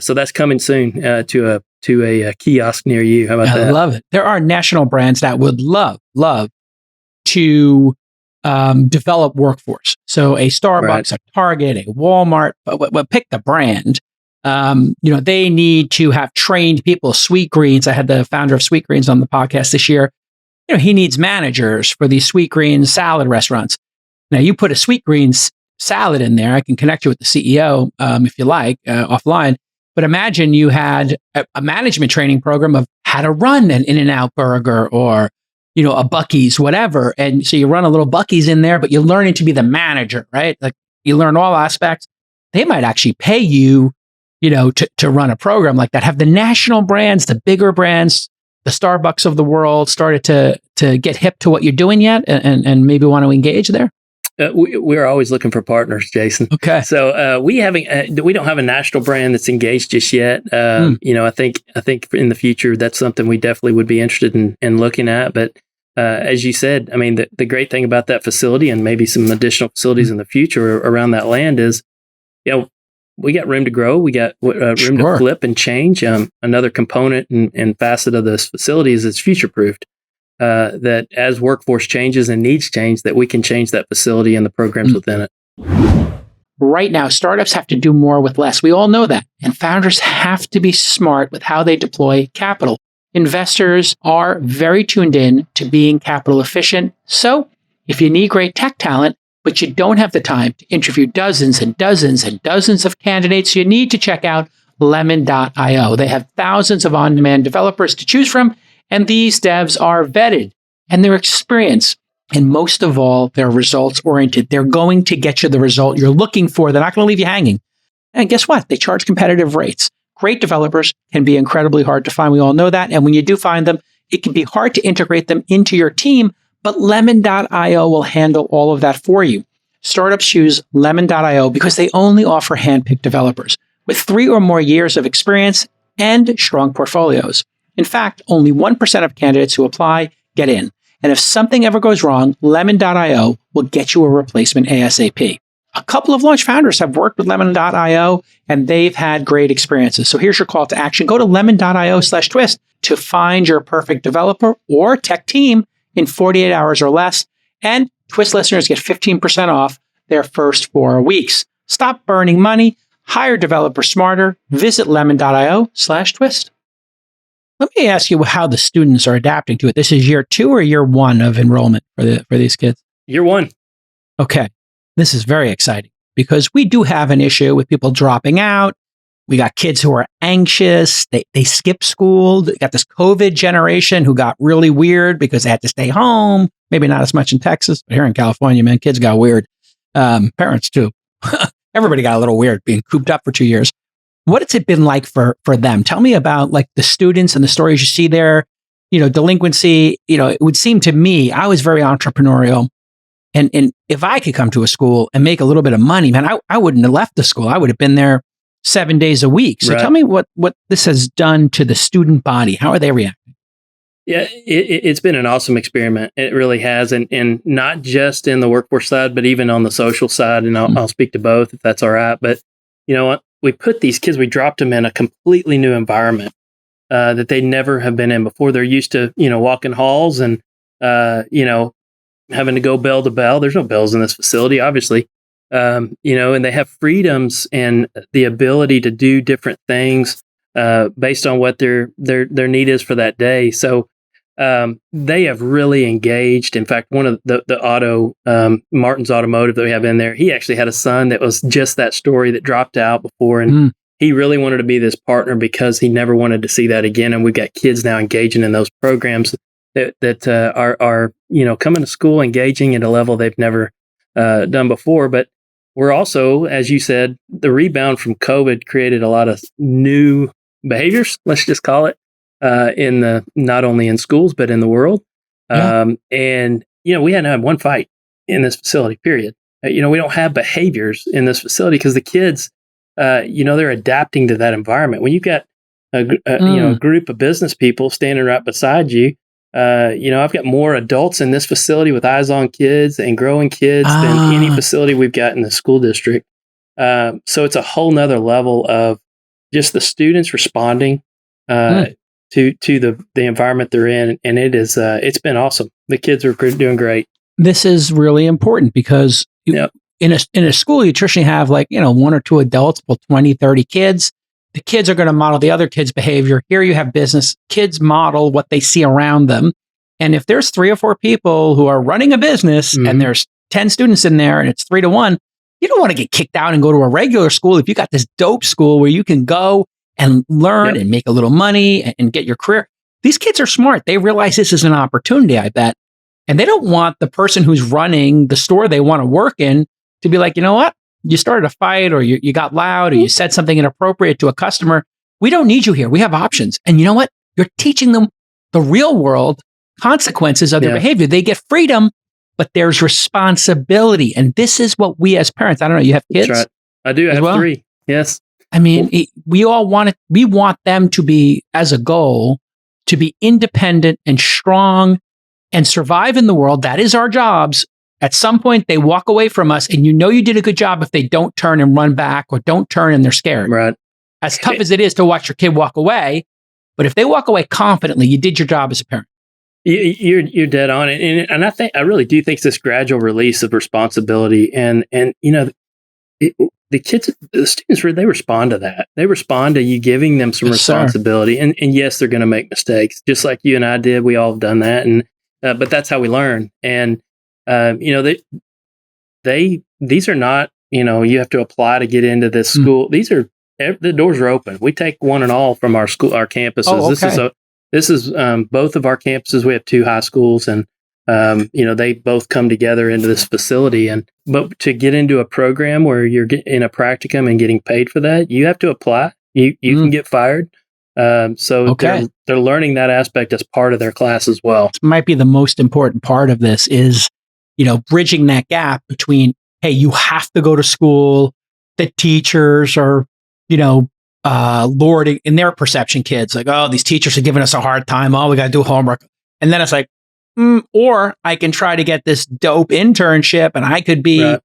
Speaker 2: So that's coming soon to a kiosk near you. How about that?
Speaker 1: I love it. There are national brands that would love to develop workforce. So a Starbucks, a Target, a Walmart, but pick the brand. They need to have trained people. Sweetgreens. I had the founder of Sweetgreens on the podcast this year. He needs managers for these Sweetgreens salad restaurants. Now you put a Sweetgreens salad in there. I can connect you with the CEO if you like offline. But imagine you had a management training program of how to run an In-N-Out burger or a Buc-ee's, whatever. And so you run a little Buc-ee's in there, but you're learning to be the manager, right? Like you learn all aspects. They might actually pay you, to run a program like that. Have the national brands, the bigger brands, the Starbucks of the world started to get hip to what you're doing yet and maybe want to engage there?
Speaker 2: We're always looking for partners, Jason.
Speaker 1: Okay.
Speaker 2: So we don't have a national brand that's engaged just yet. I think in the future, that's something we definitely would be interested in looking at. But as you said, I mean, the great thing about that facility and maybe some additional facilities in the future around that land is, we got room to grow. We got room to flip and change. Another component and facet of this facility is it's future-proofed. That as workforce changes and needs change, that we can change that facility and the programs within it.
Speaker 1: Right now, startups have to do more with less. We all know that. And founders have to be smart with how they deploy capital. Investors are very tuned in to being capital efficient. So if you need great tech talent, but you don't have the time to interview dozens and dozens and dozens of candidates, you need to check out lemon.io. They have thousands of on-demand developers to choose from, and these devs are vetted and they're experienced. And most of all, they're results oriented. They're going to get you the result you're looking for. They're not going to leave you hanging. And guess what? They charge competitive rates. Great developers can be incredibly hard to find. We all know that. And when you do find them, it can be hard to integrate them into your team, but lemon.io will handle all of that for you. Startups choose lemon.io because they only offer handpicked developers with 3 or more years of experience and strong portfolios. In fact, only 1% of candidates who apply get in. And if something ever goes wrong, lemon.io will get you a replacement ASAP. A couple of launch founders have worked with lemon.io and they've had great experiences. So here's your call to action. Go to lemon.io/twist to find your perfect developer or tech team in 48 hours or less. And Twist listeners get 15% off their first 4 weeks. Stop burning money. Hire developers smarter. Visit lemon.io/twist. Let me ask you how the students are adapting to it. This is year 2 or year 1 of enrollment for these kids?
Speaker 2: Year 1.
Speaker 1: Okay. This is very exciting because we do have an issue with people dropping out. We got kids who are anxious. They skip school. We got this COVID generation who got really weird because they had to stay home. Maybe not as much in Texas, but here in California, man, kids got weird. Parents too. Everybody got a little weird being cooped up for 2 years. What has it been like for them? Tell me about like the students and the stories you see there. delinquency, it would seem to me, I was very entrepreneurial. And if I could come to a school and make a little bit of money, man, I wouldn't have left the school. I would have been there 7 days a week. So tell me what this has done to the student body. How are they reacting?
Speaker 2: Yeah, it's been an awesome experiment. It really has. And not just in the workforce side, but even on the social side. And I'll speak to both if that's all right. But you know what? We put these kids, we dropped them in a completely new environment that they never have been in before. They're used to, walking halls and, having to go bell to bell. There's no bells in this facility, obviously. And they have freedoms and the ability to do different things based on what their need is for that day. So they have really engaged. In fact, one of the Martin's Automotive that we have in there, he actually had a son that was just that story that dropped out before. And he really wanted to be this partner because he never wanted to see that again. And we've got kids now engaging in those programs that are coming to school, engaging at a level they've never done before. But we're also, as you said, the rebound from COVID created a lot of new behaviors, let's just call it, not only in schools, but in the world. Yeah. And we hadn't had one fight in this facility, period. We don't have behaviors in this facility because the kids, they're adapting to that environment. When you've got a group of business people standing right beside you, I've got more adults in this facility with eyes on kids and growing kids than any facility we've got in the school district. So it's a whole nother level of just the students responding to the environment they're in. And it's been awesome. The kids are doing great.
Speaker 1: This is really important because in a school, you traditionally have one or two adults, well, 20, 30 kids. The kids are going to model the other kids' behavior. Here you have business. Kids model what they see around them. And if there's 3 or 4 people who are running a business and there's 10 students in there and it's 3 to 1, you don't want to get kicked out and go to a regular school. If you got this dope school where you can go and learn and make a little money and get your career. These kids are smart. They realize this is an opportunity, I bet. And they don't want the person who's running the store they want to work in to be like, you know what? You started a fight or you got loud or you said something inappropriate to a customer. We don't need you here. We have options. And you know what? You're teaching them the real world consequences of their behavior. They get freedom, but there's responsibility. And this is what we as parents, I don't know, you have kids?
Speaker 2: That's right. I do. I have 3. Yes.
Speaker 1: I mean, we want them to be, as a goal, to be independent and strong and survive in the world. That is our jobs. At some point, they walk away from us, and you did a good job if they don't turn and run back or don't turn and they're scared. Right. As tough as it is to watch your kid walk away, but if they walk away confidently, you did your job as a parent.
Speaker 2: You're dead on it, and I really do think it's this gradual release of responsibility, and the kids, the students, they respond to that. They respond to you giving them some responsibility, and yes, they're going to make mistakes, just like you and I did. We all have done that, and but that's how we learn. And these are not, you have to apply to get into this school. These are, the doors are open. We take one and all from our campuses. Oh, okay. This is both of our campuses. We have 2 high schools, and they both come together into this facility. But to get into a program where you're in a practicum and getting paid for that, you have to apply. You can get fired. They're learning that aspect as part of their class as well.
Speaker 1: This might be the most important part of this is, bridging that gap between, hey, you have to go to school. The teachers are, lording in their perception, kids like, oh, these teachers are giving us a hard time. Oh, we got to do homework. And then it's like, or I can try to get this dope internship and I could be,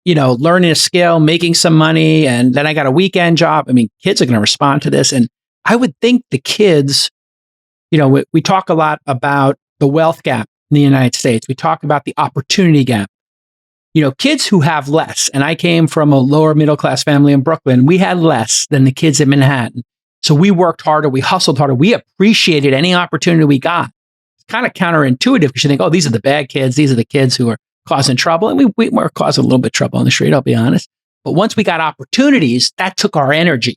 Speaker 1: learning a skill, making some money. And then I got a weekend job. I mean, kids are going to respond to this. And I would think the kids, we talk a lot about the wealth gap in the United States. We talk about the opportunity gap. Kids who have less, and I came from a lower middle class family in Brooklyn, we had less than the kids in Manhattan. So we worked harder, we hustled harder, we appreciated any opportunity we got. It's kind of counterintuitive because you think, oh, these are the bad kids, these are the kids who are causing trouble. And we were causing a little bit of trouble on the street, I'll be honest. But once we got opportunities, that took our energy.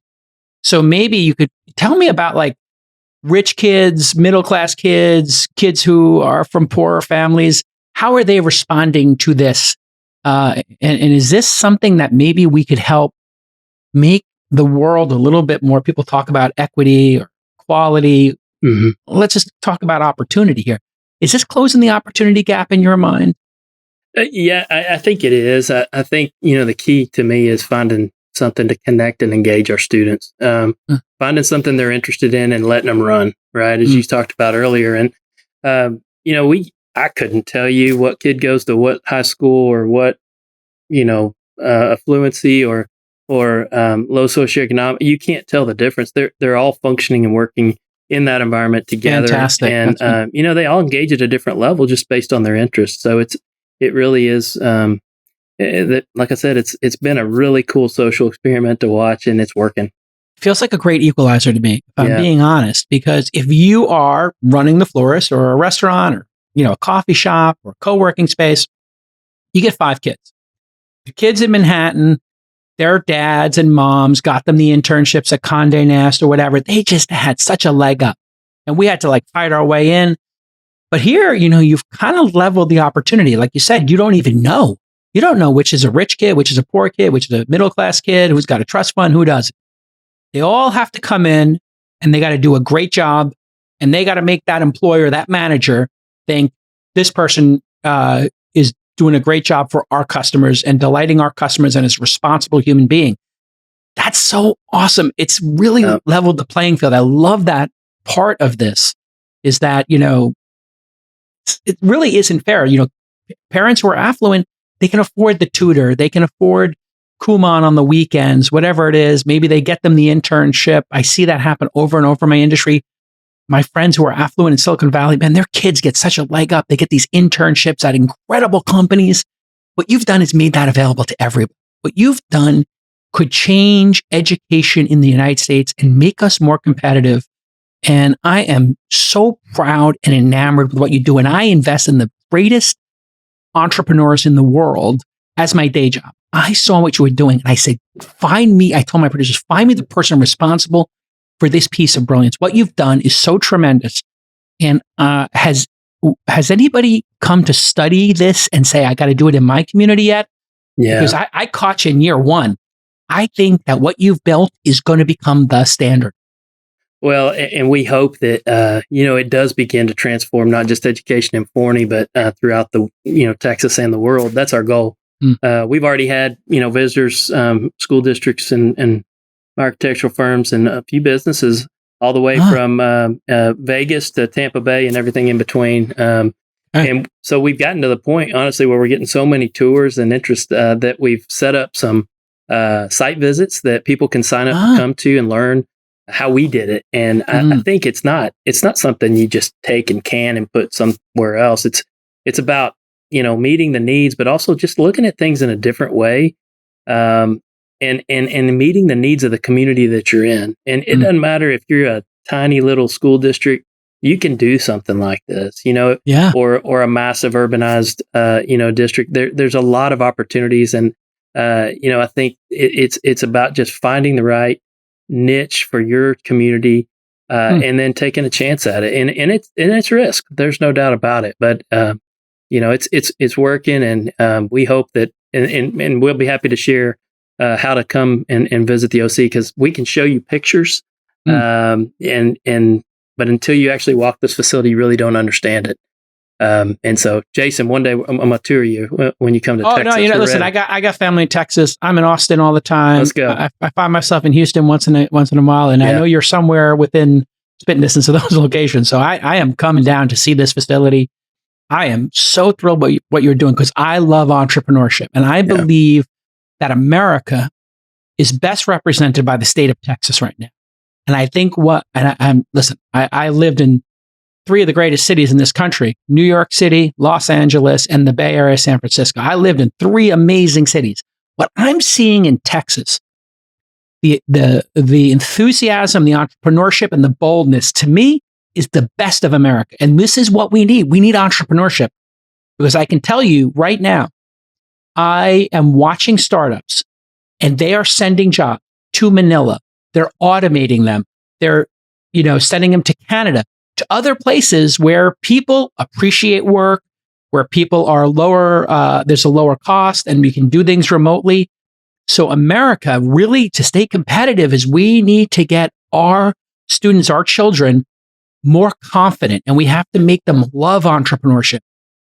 Speaker 1: So maybe you could tell me about rich kids, middle-class kids, kids who are from poorer families. How are they responding to this? And is this something that maybe we could help make the world a little bit more? People talk about equity or equality. Let's just talk about opportunity here. Is this closing the opportunity gap in your mind?
Speaker 2: Yeah, I think it is. I think, the key to me is finding something to connect and engage our students, finding something they're interested in and letting them run, right? As you talked about earlier. And, I couldn't tell you what kid goes to what high school or what, affluency or low socioeconomic. You can't tell the difference. They're all functioning and working in that environment together.
Speaker 1: Fantastic.
Speaker 2: And, they all engage at a different level just based on their interests. So it really is, like I said, it's been a really cool social experiment to watch, and it's working.
Speaker 1: Feels like a great equalizer to me, if I'm being honest, because if you are running the florist or a restaurant or, a coffee shop or co-working space, you get 5 kids. The kids in Manhattan, their dads and moms got them the internships at Condé Nast or whatever. They just had such a leg up, and we had to fight our way in. But here, you've kind of leveled the opportunity. Like you said, you don't even know. You don't know which is a rich kid, which is a poor kid, which is a middle-class kid, who's got a trust fund, who doesn't. They all have to come in, and they got to do a great job, and they got to make that employer, that manager, think this person is doing a great job for our customers and delighting our customers and is a responsible human being. That's so awesome. It's really leveled the playing field. I love that part of this is that, it really isn't fair. Parents who are affluent, they can afford the tutor. They can afford Kumon on the weekends, whatever it is. Maybe they get them the internship. I see that happen over and over in my industry. My friends who are affluent in Silicon Valley, man, their kids get such a leg up. They get these internships at incredible companies. What you've done is made that available to everybody. What you've done could change education in the United States and make us more competitive. And I am so proud and enamored with what you do. And I invest in the greatest entrepreneurs in the world as my day job. I saw what you were doing and I said, I told my producers, find me the person responsible for this piece of brilliance. What you've done is so tremendous. And has anybody come to study this and say, I got to do it in my community yet?
Speaker 2: Yeah.
Speaker 1: Because I caught you in year one. I think that what you've built is going to become the standard.
Speaker 2: Well, and we hope that, it does begin to transform not just education in Forney, but throughout the, Texas and the world. That's our goal. We've already had, visitors, school districts and architectural firms and a few businesses all the way from Vegas to Tampa Bay and everything in between. And so we've gotten to the point, honestly, where we're getting so many tours and interest that we've set up some site visits that people can sign up to come to and learn how we did it. And I think it's not something you just take and can and put somewhere else. It's about, meeting the needs, but also just looking at things in a different way. And meeting the needs of the community that you're in. And it doesn't matter if you're a tiny little school district, you can do something like this, or a massive urbanized, district. There's a lot of opportunities. And, I think it's about just finding the right niche for your community, and then taking a chance at it. And it's risk. There's no doubt about it. But, it's working. And we hope that, and we'll be happy to share how to come and visit the OC, because we can show you pictures, but until you actually walk this facility, you really don't understand it. And so, Jason, one day I'm gonna tour you when you come to Texas.
Speaker 1: Oh no, listen, I got family in Texas. I'm in Austin all the time.
Speaker 2: Let's go.
Speaker 1: I find myself in Houston once in a while, and I know you're somewhere within spitting distance of those locations. So I am coming down to see this facility. I am so thrilled by what you're doing, because I love entrepreneurship, and I believe that America is best represented by the state of Texas right now. And I think I lived in 3 of the greatest cities in this country: New York City, Los Angeles, and the Bay Area, San Francisco. I lived in 3 amazing cities. What I'm seeing in Texas, the enthusiasm, the entrepreneurship, and the boldness, to me, is the best of America. And this is what we need. We need entrepreneurship, because I can tell you right now, I am watching startups, and they are sending jobs to Manila. They're automating them. They're, sending them to Canada, to other places where people appreciate work, where people are lower, there's a lower cost, and we can do things remotely. So America, really, to stay competitive, is we need to get our students, our children, more confident, and we have to make them love entrepreneurship.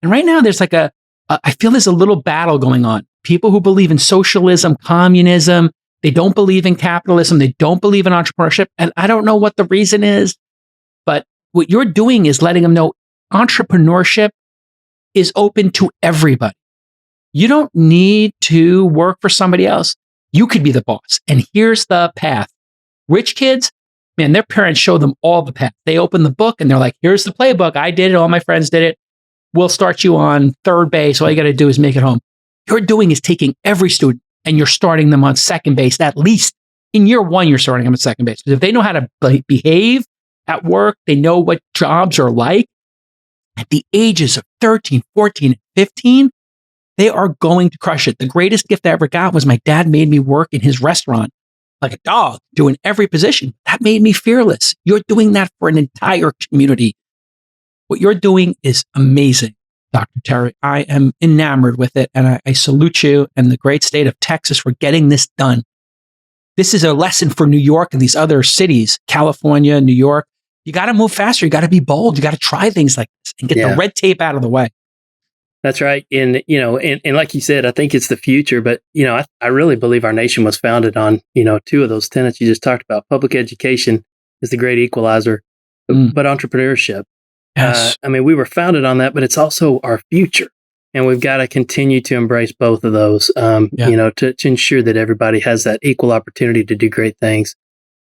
Speaker 1: And right now there's I feel there's a little battle going on. People who believe in socialism, communism, they don't believe in capitalism, they don't believe in entrepreneurship. And I don't know what the reason is, but what you're doing is letting them know entrepreneurship is open to everybody. You don't need to work for somebody else. You could be the boss. And here's the path. Rich kids, man, their parents show them all the path. They open the book and they're like, here's the playbook. I did it. All my friends did it. We'll start you on third base. All you got to do is make it home. You're doing is taking every student and you're starting them on second base. At least in year one, you're starting them at second base. Because if they know how to behave at work, they know what jobs are like. At the ages of 13, 14, and 15, they are going to crush it. The greatest gift I ever got was my dad made me work in his restaurant like a dog, doing every position. That made me fearless. You're doing that for an entire community. What you're doing is amazing, Dr. Terry. I am enamored with it, and I salute you and the great state of Texas for getting this done. This is a lesson for New York and these other cities, California, New York. You got to move faster. You got to be bold. You got to try things like this and get the red tape out of the way.
Speaker 2: That's right. And, and like you said, I think it's the future, but, I really believe our nation was founded on, two of those tenets you just talked about. Public education is the great equalizer, but entrepreneurship.
Speaker 1: Yes.
Speaker 2: We were founded on that, but it's also our future. And we've got to continue to embrace both of those, to ensure that everybody has that equal opportunity to do great things.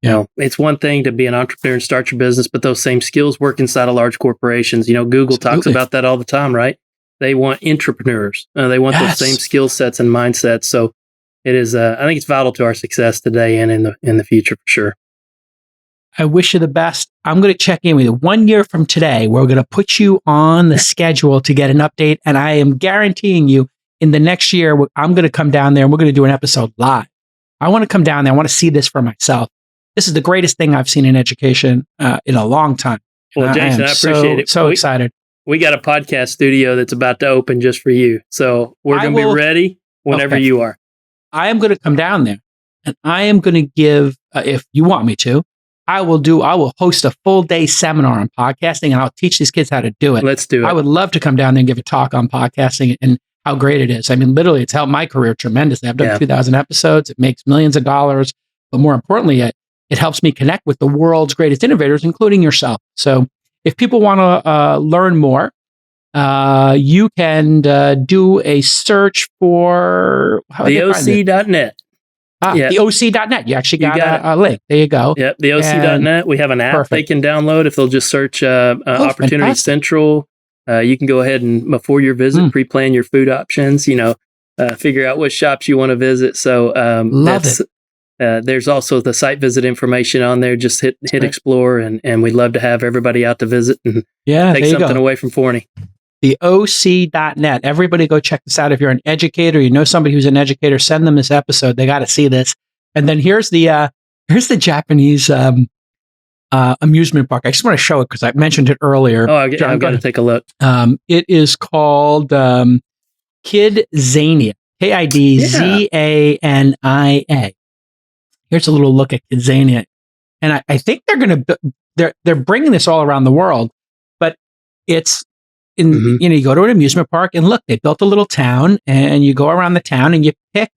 Speaker 2: It's one thing to be an entrepreneur and start your business, but those same skills work inside of large corporations. Google talks about that all the time, right? They want entrepreneurs. They want those same skill sets and mindsets. So it is, I think it's vital to our success today and in the future for sure.
Speaker 1: I wish you the best. I'm going to check in with you 1 year from today. We're going to put you on the schedule to get an update. And I am guaranteeing you in the next year, I'm going to come down there and we're going to do an episode live. I want to come down there. I want to see this for myself. This is the greatest thing I've seen in education in a long time.
Speaker 2: Well, Jason, I appreciate it.
Speaker 1: So excited.
Speaker 2: We got a podcast studio that's about to open just for you. So we're going to be ready whenever you are.
Speaker 1: I am going to come down there and I am going to give, if you want me to, I will host a full day seminar on podcasting and I'll teach these kids how to do it.
Speaker 2: Let's do it.
Speaker 1: I would love to come down there and give a talk on podcasting and how great it is. Literally, it's helped my career tremendously. I've done 2,000 episodes. It makes millions of dollars. But more importantly, it helps me connect with the world's greatest innovators, including yourself. So if people want to learn more, you can do a search for
Speaker 2: theoc.net.
Speaker 1: The OC.net. You actually got a link. There you go.
Speaker 2: Yep, the OC.net. We have an app they can download if they'll just search Opportunity fantastic. Central. You can go ahead and, before your visit, pre-plan your food options, figure out what shops you want to visit. So
Speaker 1: love it.
Speaker 2: There's also the site visit information on there. Just hit explore, and we'd love to have everybody out to visit and take something away from Forney.
Speaker 1: The OC.net. Everybody go check this out. If you're an educator, you know somebody who's an educator, send them this episode. They got to see this. And then here's the Japanese amusement park. I just want to show it because I mentioned it earlier.
Speaker 2: Oh, I've got to take a look.
Speaker 1: It is called Kidzania. Kidzania. Here's a little look at Kidzania. And I think they're bringing this all around the world, but it's you go to an amusement park and look, they built a little town and you go around the town and you pick,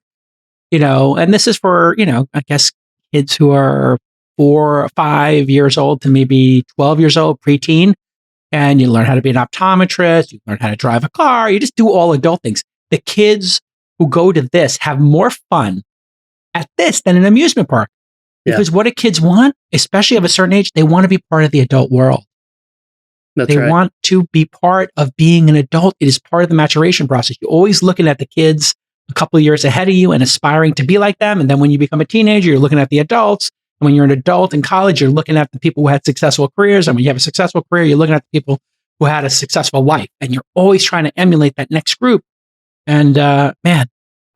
Speaker 1: and this is for, I guess kids who are 4 or 5 years old to maybe 12 years old, preteen. And you learn how to be an optometrist. You learn how to drive a car. You just do all adult things. The kids who go to this have more fun at this than an amusement park. Because what do kids want, especially of a certain age? They want to be part of the adult world. They want to be part of being an adult. It is part of the maturation process. You're always looking at the kids a couple of years ahead of you and aspiring to be like them. And then when you become a teenager, you're looking at the adults. And when you're an adult in college, you're looking at the people who had successful careers. And when you have a successful career, you're looking at the people who had a successful life. And you're always trying to emulate that next group. And man,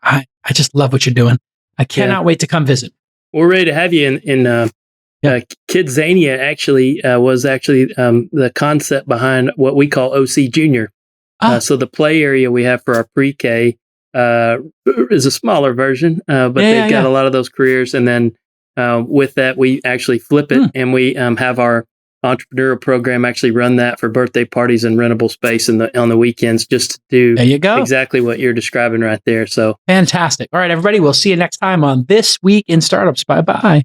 Speaker 1: I just love what you're doing. I cannot wait to come visit.
Speaker 2: We're ready to have you in Kidzania was the concept behind what we call OC Junior. So the play area we have for our pre-K is a smaller version, but they've got a lot of those careers. And then with that, we actually flip it and we have our entrepreneurial program, actually run that for birthday parties and rentable space on the weekends, just to do
Speaker 1: There you go.
Speaker 2: exactly what you're describing right there. So
Speaker 1: fantastic. All right, everybody, we'll see you next time on This Week in Startups. Bye-bye.